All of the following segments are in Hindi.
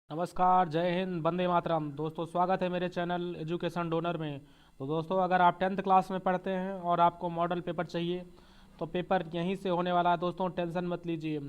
नमस्कार, जय हिंद, वंदे मातरम। दोस्तों, स्वागत है मेरे चैनल एजुकेशन डोनर में। तो दोस्तों, अगर आप 10th क्लास में पढ़ते हैं और आपको मॉडल पेपर चाहिए तो पेपर यहीं से होने वाला है दोस्तों, टेंशन मत लीजिए।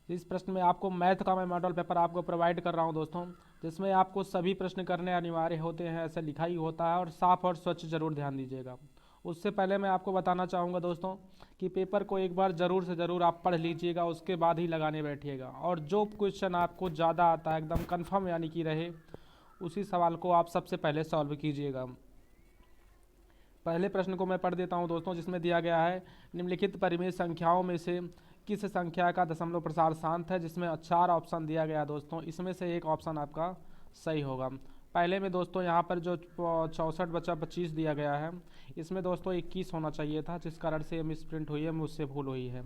इस प्रश्न में आपको मैथ का मैं मॉडल पेपर आपको प्रोवाइड कर रहा हूं दोस्तों, जिसमें आपको सभी प्रश्न करने अनिवार्य होते हैं, ऐसे लिखा ही होता है, और साफ और स्वच्छ जरूर ध्यान दीजिएगा। उससे पहले मैं आपको बताना चाहूँगा दोस्तों कि पेपर को एक बार ज़रूर से ज़रूर आप पढ़ लीजिएगा, उसके बाद ही लगाने बैठिएगा। और जो क्वेश्चन आपको ज़्यादा आता है, एकदम कंफर्म यानी कि रहे, उसी सवाल को आप सबसे पहले सॉल्व कीजिएगा। पहले प्रश्न को मैं पढ़ देता हूं दोस्तों, जिसमें दिया गया है निम्नलिखित परिमेय संख्याओं में से किस संख्या का दशमलव प्रसार शांत है, जिसमें 4 ऑप्शन दिया गया दोस्तों। इसमें से एक ऑप्शन आपका सही होगा। पहले में दोस्तों यहाँ पर जो 64 बचा 25 दिया गया है, इसमें दोस्तों 21 होना चाहिए था, जिस कारण से मिस प्रिंट हुई है, मुझसे भूल हुई है।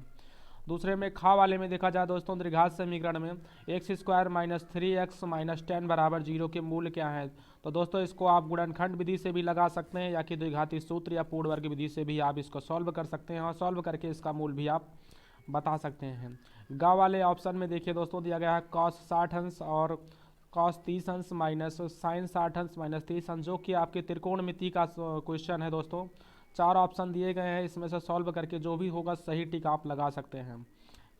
दूसरे में खा वाले में देखा जाए दोस्तों, द्विघात समीकरण में x square minus 3x minus 10 बराबर 0 के मूल्य क्या है। तो दोस्तों, इसको आप गुणनखंड विधि से भी लगा सकते हैं, या कि द्विघाती सूत्र या पूर्ण वर्ग विधि से भी आप इसको सॉल्व कर सकते हैं, और सॉल्व करके इसका मूल भी आप बता सकते हैं। गा वाले ऑप्शन में देखिए दोस्तों, दिया गया है कॉस 60 अंश और कॉस 30 अंश माइनस साइन 60 अंश माइनस 30 अंश, जो कि आपके त्रिकोणमिति का क्वेश्चन है दोस्तों। 4 ऑप्शन दिए गए हैं, इसमें से सॉल्व करके जो भी होगा सही टिक आप लगा सकते हैं।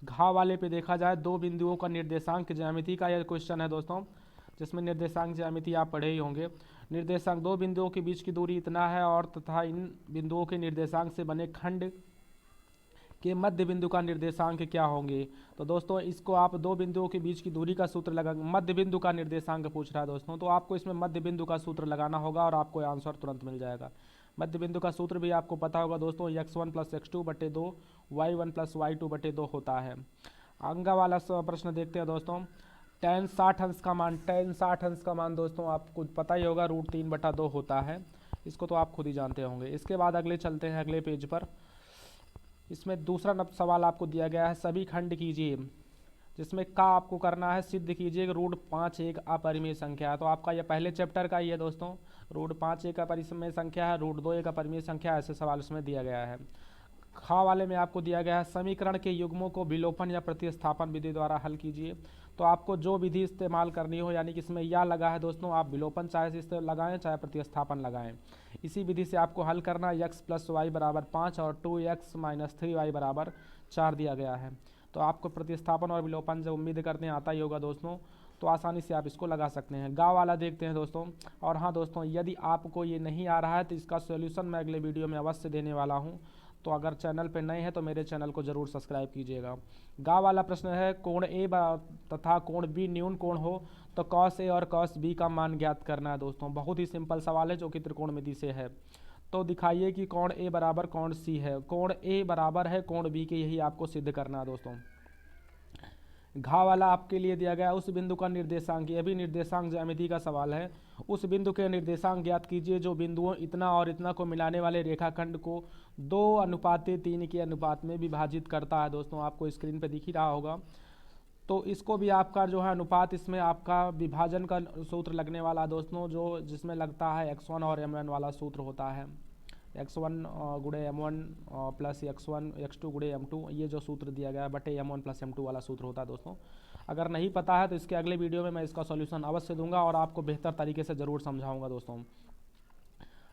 घा वाले पे देखा जाए, दो बिंदुओं का निर्देशांक ज्यामिति का यह क्वेश्चन है दोस्तों, जिसमें निर्देशांक ज्यामिति आप पढ़े ही होंगे। निर्देशांक दो बिंदुओं के बीच की दूरी इतना है, और तथा इन बिंदुओं के निर्देशांक से बने खंड के मध्य बिंदु का निर्देशांक क्या होंगे। तो दोस्तों, इसको आप दो बिंदुओं के बीच की दूरी का सूत्र लगा, मध्य बिंदु का निर्देशांक पूछ रहा है दोस्तों, तो आपको इसमें मध्य बिंदु का सूत्र लगाना होगा और आपको आंसर तुरंत मिल जाएगा। मध्य बिंदु का सूत्र भी आपको पता होगा दोस्तों, x1 प्लस x2 बटे 2 y1 प्लस y2 बटे 2 होता है। अंगा वाला प्रश्न देखते हैं दोस्तों। टेन 60 अंश का मान, दोस्तों आपको पता ही होगा, √3/2 होता है। इसको तो आप खुद ही जानते होंगे। इसके बाद अगले चलते हैं अगले पेज पर। इसमें दूसरा सवाल आपको दिया गया है, सभी खंड कीजिए, जिसमें का आपको करना है सिद्ध कीजिए √5 एक अपरिमेय संख्या है। तो आपका यह पहले चैप्टर का ही है दोस्तों। √5 एक अपरिमेय संख्या है, √2 एक अपरिमेय संख्या है, ऐसे सवाल इसमें दिया गया है। खा वाले में आपको दिया गया है समीकरण के युग्मों को विलोपन या प्रतिस्थापन विधि द्वारा हल कीजिए। तो आपको जो विधि इस्तेमाल करनी हो, यानी कि इसमें या लगा है दोस्तों, आप विलोपन चाहे से लगाएं चाहे प्रतिस्थापन लगाएं, इसी विधि से आपको हल करना है। x प्लस वाई बराबर 5 और 2x माइनस 3y बराबर 4 दिया गया है। तो आपको प्रतिस्थापन और विलोपन जब उम्मीद करते हैं आता ही होगा दोस्तों, तो आसानी से आप इसको लगा सकते हैं। गा वाला देखते हैं दोस्तों। और हाँ दोस्तों, यदि आपको ये नहीं आ रहा है तो इसका सॉल्यूशन मैं अगले वीडियो में अवश्य देने वाला हूँ, तो अगर चैनल पर नए हैं तो मेरे चैनल को ज़रूर सब्सक्राइब कीजिएगा। गा वाला प्रश्न है, कोण ए तथा कोण बी न्यून कोण हो तो कॉस ए और कॉस बी का मान ज्ञात करना है दोस्तों। बहुत ही सिंपल सवाल है, जो कि त्रिकोणमिति से है। तो दिखाइए कि कोण ए बराबर कोण सी है, कोण ए बराबर है कोण बी के, यही आपको सिद्ध करना है दोस्तों। घा वाला आपके लिए दिया गया उस बिंदु का निर्देशांक, यह भी निर्देशांक ज्यामिति का सवाल है। उस बिंदु के निर्देशांक ज्ञात कीजिए जो बिंदुओं इतना और इतना को मिलाने वाले रेखाखंड को 2:3 के अनुपात में विभाजित करता है दोस्तों। आपको स्क्रीन पे दिख ही रहा होगा। तो इसको भी आपका जो है अनुपात, इसमें आपका विभाजन का सूत्र लगने वाला है दोस्तों, जो जिसमें लगता है x1 और m1 वाला सूत्र होता है। x1 गुणे m1 प्लस x2 गुणे m2, ये जो सूत्र दिया गया है बटे m1 प्लस m2 वाला सूत्र होता है दोस्तों। अगर नहीं पता है तो इसके अगले वीडियो में मैं इसका सॉल्यूशन अवश्य दूंगा और आपको बेहतर तरीके से ज़रूर समझाऊंगा दोस्तों।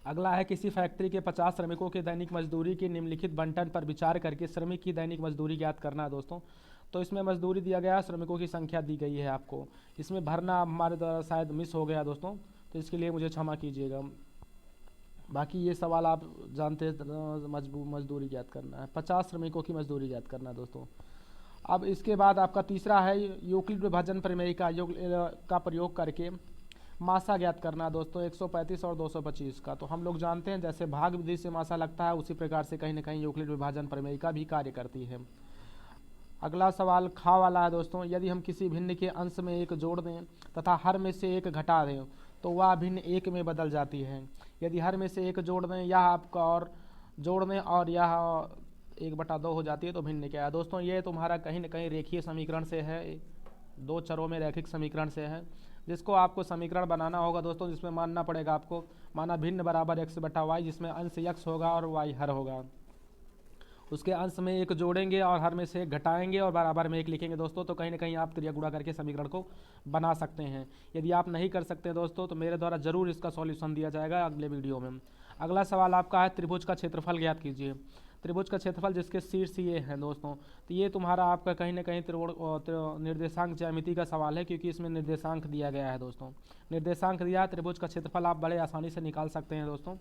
अगला है, किसी फैक्ट्री के 50 श्रमिकों के दैनिक मजदूरी की निम्नलिखित बंटन पर विचार करके श्रमिक की दैनिक मजदूरी ज्ञात करना है दोस्तों। तो इसमें मजदूरी दिया गया है, श्रमिकों की संख्या दी गई है आपको। इसमें भरना हमारे द्वारा शायद मिस हो गया दोस्तों, तो इसके लिए मुझे क्षमा कीजिएगा। बाकी ये सवाल आप जानते हैं, मजदूरी ज्ञात करना है, 50 श्रमिकों की मजदूरी ज्ञात करना है दोस्तों। अब इसके बाद आपका तीसरा है, यूक्लिड विभाजन प्रमेय का प्रयोग करके मासा ज्ञात करना है दोस्तों, 135 और 225 का। तो हम लोग जानते हैं जैसे भाग विधि से मासा लगता है, उसी प्रकार से कहीं ना कहीं यूक्लिड विभाजन प्रमेय का भी कार्य करती है। अगला सवाल खा वाला है दोस्तों, यदि हम किसी भिन्न के अंश में एक जोड़ दें तथा हर में से एक घटा दें तो वह भिन्न एक में बदल जाती है। यदि हर में से एक जोड़ दें, यह आपका और जोड़ दें और यह 1/2 हो जाती है, तो भिन्न क्या है दोस्तों। ये तुम्हारा कहीं ना कहीं रेखीय समीकरण से है, दो चरों में रैखिक समीकरण से है, जिसको आपको समीकरण बनाना होगा दोस्तों, जिसमें मानना पड़ेगा आपको, माना भिन्न बराबर x/y, जिसमें अंश x होगा और y हर होगा। उसके अंश में एक जोड़ेंगे और हर में से एक घटाएंगे और बराबर में एक लिखेंगे दोस्तों, तो कहीं ना कहीं आप त्रिया गुणा करके समीकरण को बना सकते हैं। यदि आप नहीं कर सकते दोस्तों तो मेरे द्वारा जरूर इसका सॉल्यूशन दिया जाएगा अगले वीडियो में। अगला सवाल आपका है त्रिभुज का क्षेत्रफल ज्ञात कीजिए। त्रिभुज का क्षेत्रफल जिसके शीर्ष ये हैं दोस्तों, तो ये तुम्हारा आपका कहीं ना कहीं निर्देशांक ज्यामिति का सवाल है, क्योंकि इसमें निर्देशांक दिया गया है दोस्तों। निर्देशांक दिया है, त्रिभुज का क्षेत्रफल आप बड़े आसानी से निकाल सकते हैं दोस्तों।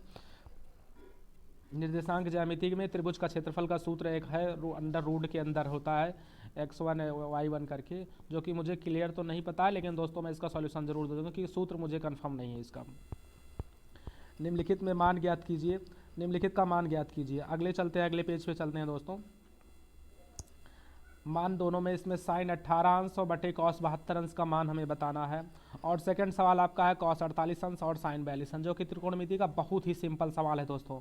निर्देशांक ज्यामिति में त्रिभुज का क्षेत्रफल का सूत्र एक है, अंडर रूट के अंदर होता है x1 y1 करके, जो कि मुझे क्लियर तो नहीं पता है, लेकिन दोस्तों मैं इसका सॉल्यूशन जरूर दे दूँगा क्योंकि सूत्र मुझे कंफर्म नहीं है इसका। निम्नलिखित में मान ज्ञात कीजिए, निम्नलिखित का मान ज्ञात कीजिए। अगले चलते हैं, अगले पेज पे चलते हैं दोस्तों। मान दोनों में इसमें साइन 18 अंश और बटे कॉस 72 अंश का मान हमें बताना है। और सेकंड सवाल आपका है कॉस 48 अंश और साइन 42 अंश, जो कि त्रिकोणमिति का बहुत ही सिंपल सवाल है दोस्तों।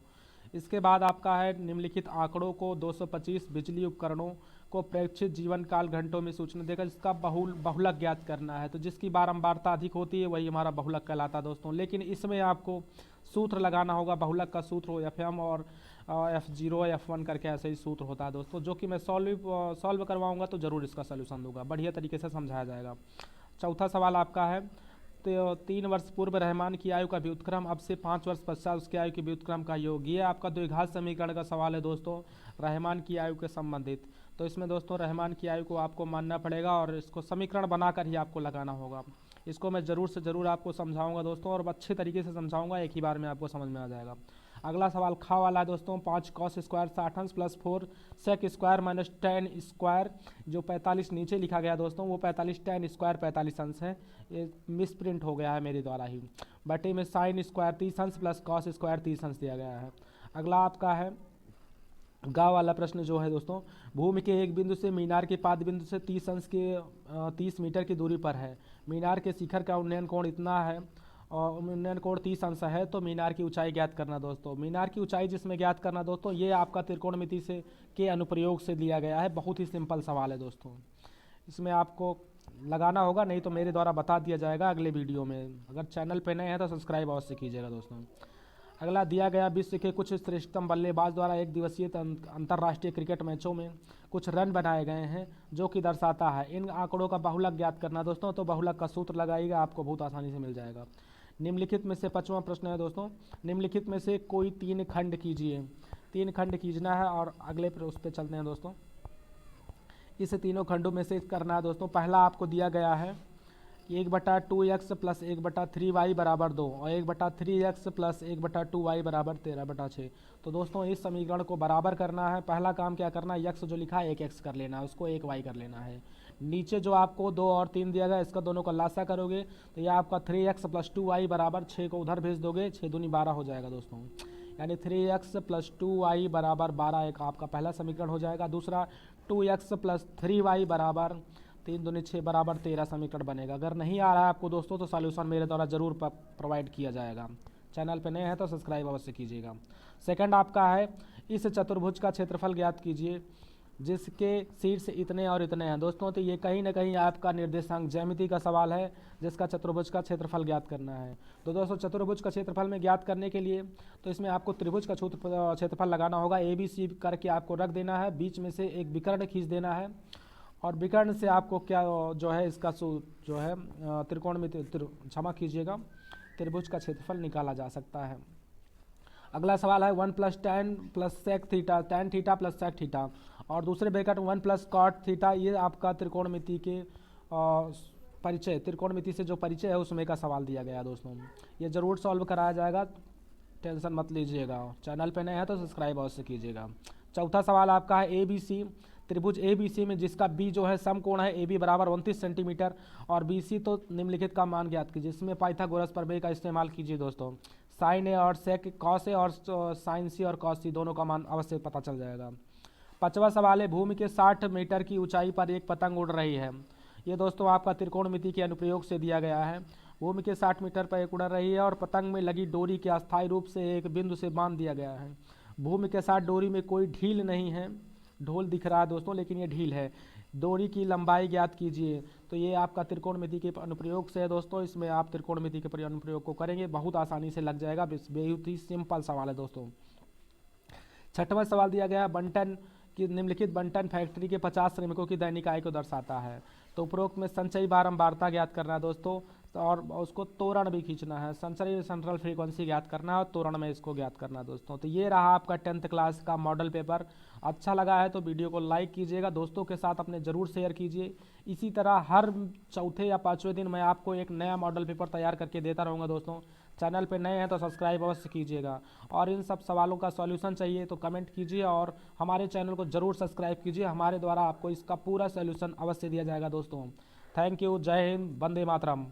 इसके बाद आपका है निम्नलिखित आंकड़ों को 225 बिजली उपकरणों को प्रेक्षित जीवन काल घंटों में सूचना देकर इसका बहुलक ज्ञात करना है। तो जिसकी बारंबारता अधिक होती है वही हमारा बहुलक कहलाता है दोस्तों। लेकिन इसमें आपको सूत्र लगाना होगा, बहुलक का सूत्र FM और F0 F1 करके ऐसे ही सूत्र होता है दोस्तों, जो कि मैं सॉल्व करवाऊंगा तो ज़रूर इसका सलूशन दूंगा, बढ़िया तरीके से समझाया जाएगा। चौथा सवाल आपका है तो 3 वर्ष पूर्व रहमान की आयु का व्युत्क्रम अब से 5 वर्ष पश्चात उसकी आयु के व्युत्क्रम का योग। ये आपका द्विघात समीकरण का सवाल है दोस्तों, रहमान की आयु के संबंधित। तो इसमें दोस्तों रहमान की आयु को आपको मानना पड़ेगा और इसको समीकरण बनाकर ही आपको लगाना होगा। इसको मैं ज़रूर से ज़रूर आपको समझाऊंगा दोस्तों, और अच्छे तरीके से समझाऊंगा, एक ही बार में आपको समझ में आ जाएगा। अगला सवाल खा वाला है दोस्तों, 5 कॉस स्क्वायर 60 अंश plus 4 sec square minus tan square, जो 45 नीचे लिखा गया दोस्तों वो 45 टेन स्क्वायर 45 अंश है, ये मिस प्रिंट हो गया है मेरे द्वारा ही। बटे में साइन स्क्वायर 30 अंश प्लस कॉस स्क्वायर 30 अंश दिया गया है। अगला आपका है गा वाला प्रश्न जो है दोस्तों, भूमि के एक बिंदु से मीनार के पाद बिंदु से 30 अंश के 30 मीटर की दूरी पर है। मीनार के शिखर का उन्नयन कोण इतना है और उन्नयन कोण 30 अंश है, तो मीनार की ऊंचाई ज्ञात करना दोस्तों। मीनार की ऊंचाई जिसमें ज्ञात करना दोस्तों, ये आपका त्रिकोणमिति से के अनुप्रयोग से दिया गया है। बहुत ही सिंपल सवाल है दोस्तों, इसमें आपको लगाना होगा, नहीं तो मेरे द्वारा बता दिया जाएगा अगले वीडियो में। अगर चैनल पे नए हैं तो सब्सक्राइब अवश्य कीजिएगा दोस्तों। अगला दिया गया विश्व के कुछ श्रेष्ठतम बल्लेबाज द्वारा एक दिवसीय अंतर्राष्ट्रीय क्रिकेट मैचों में कुछ रन बनाए गए हैं, जो कि दर्शाता है। इन आंकड़ों का बहुलक ज्ञात करना दोस्तों, तो बहुलक का सूत्र लगाइएगा, आपको बहुत आसानी से मिल जाएगा। निम्नलिखित में से 5वां प्रश्न है दोस्तों, निम्नलिखित में से कोई 3 खंड कीजिए। 3 खंड खींचना है और अगले उस पर चलते हैं दोस्तों। इस तीनों खंडों में से करना है दोस्तों। पहला आपको दिया गया है 1/2x प्लस 1/3y बराबर 2 और 1/3x प्लस 1/2y बराबर 13/6। तो दोस्तों इस समीकरण को बराबर करना है। पहला काम क्या करना है, x जो लिखा है 1x कर लेना है, उसको 1y कर लेना है। नीचे जो आपको 2 और 3 दिया गया, इसका दोनों का लासा करोगे तो यह आपका 3x प्लस 2y बराबर 6 को उधर भेज दोगे, 6 दूनी 12 हो जाएगा दोस्तों, यानी 3x प्लस 2y बराबर 12 एक आपका पहला समीकरण हो जाएगा। दूसरा 2x प्लस 3y बराबर 3 दूनी 6 बराबर 13 समीकरण बनेगा। अगर नहीं आ रहा है आपको दोस्तों तो सॉल्यूशन मेरे द्वारा जरूर प्रोवाइड किया जाएगा। चैनल पे नए हैं तो सब्सक्राइब अवश्य कीजिएगा। सेकंड आपका है इस चतुर्भुज का क्षेत्रफल ज्ञात कीजिए जिसके शीर्ष इतने और इतने हैं दोस्तों। तो ये कहीं ना कहीं आपका निर्देशांक ज्यामिति का सवाल है, जिसका चतुर्भुज का क्षेत्रफल ज्ञात करना है। तो दोस्तों चतुर्भुज का क्षेत्रफल में ज्ञात करने के लिए तो इसमें आपको त्रिभुज का क्षेत्रफल लगाना होगा। ABC करके आपको रख देना है, बीच में से एक विकर्ण खींच देना है और विकर्ण से आपको क्या जो है इसका जो है त्रिकोणमिति क्षमा कीजिएगा त्रिभुज का क्षेत्रफल निकाला जा सकता है। अगला सवाल है 1 plus tan plus sec theta, tan theta plus sec theta, और दूसरे ब्रैकेट 1 प्लस कॉट थीटा। ये आपका त्रिकोणमिति के परिचय, त्रिकोणमिति से जो परिचय है उसमें का सवाल दिया गया है दोस्तों। ये जरूर सॉल्व कराया जाएगा, टेंशन मत लीजिएगा। चैनल पे नए हैं तो सब्सक्राइब अवश्य कीजिएगा। चौथा सवाल आपका है ABC, त्रिभुज ABC में जिसका B जो है समकोण है AB बराबर 29 सेंटीमीटर और BC तो निम्नलिखित का मान ज्ञात कीजिए। इसमें पाइथागोरस प्रमेय का इस्तेमाल कीजिए दोस्तों। साइन ए और सेक कॉस ए और साइन सी और कॉस सी दोनों का मान अवश्य पता चल जाएगा। 5वां सवाल है भूमि के 60 मीटर की ऊंचाई पर एक पतंग उड़ रही है। ये दोस्तों आपका त्रिकोणमिति के अनुप्रयोग से दिया गया है। भूमि के 60 मीटर पर एक उड़ रही है और पतंग में लगी डोरी के अस्थायी रूप से एक बिंदु से बांध दिया गया है। भूमि के साथ डोरी में कोई ढील नहीं है, ढोल दिख रहा है दोस्तों लेकिन ये ढील है। डोरी की लंबाई ज्ञात कीजिए। तो ये आपका त्रिकोणमिति के अनुप्रयोग से है दोस्तों, इसमें आप त्रिकोणमिति के अनुप्रयोग को करेंगे बहुत आसानी से लग जाएगा। बहुत ही सिंपल सवाल है दोस्तों। 6वां सवाल दिया गया बंटन कि निम्नलिखित बंटन फैक्ट्री के 50 श्रमिकों की दैनिक आय को दर्शाता है। तो उपरोक्त में संचयी बारंबारता ज्ञात करना है दोस्तों, और उसको तोरण भी खींचना है। संचयी सेंट्रल फ्रीक्वेंसी ज्ञात करना है और तोरण में इसको ज्ञात करना है दोस्तों। तो ये रहा आपका 10th क्लास का मॉडल पेपर। अच्छा लगा है तो वीडियो को लाइक कीजिएगा, दोस्तों के साथ अपने ज़रूर शेयर कीजिए। इसी तरह हर चौथे या पाँचवें दिन मैं आपको एक नया मॉडल पेपर तैयार करके देता रहूँगा दोस्तों। चैनल पे नए हैं तो सब्सक्राइब अवश्य कीजिएगा, और इन सब सवालों का सॉल्यूशन चाहिए तो कमेंट कीजिए, और हमारे चैनल को ज़रूर सब्सक्राइब कीजिए। हमारे द्वारा आपको इसका पूरा सॉल्यूशन अवश्य दिया जाएगा दोस्तों। थैंक यू, जय हिंद, वंदे मातरम।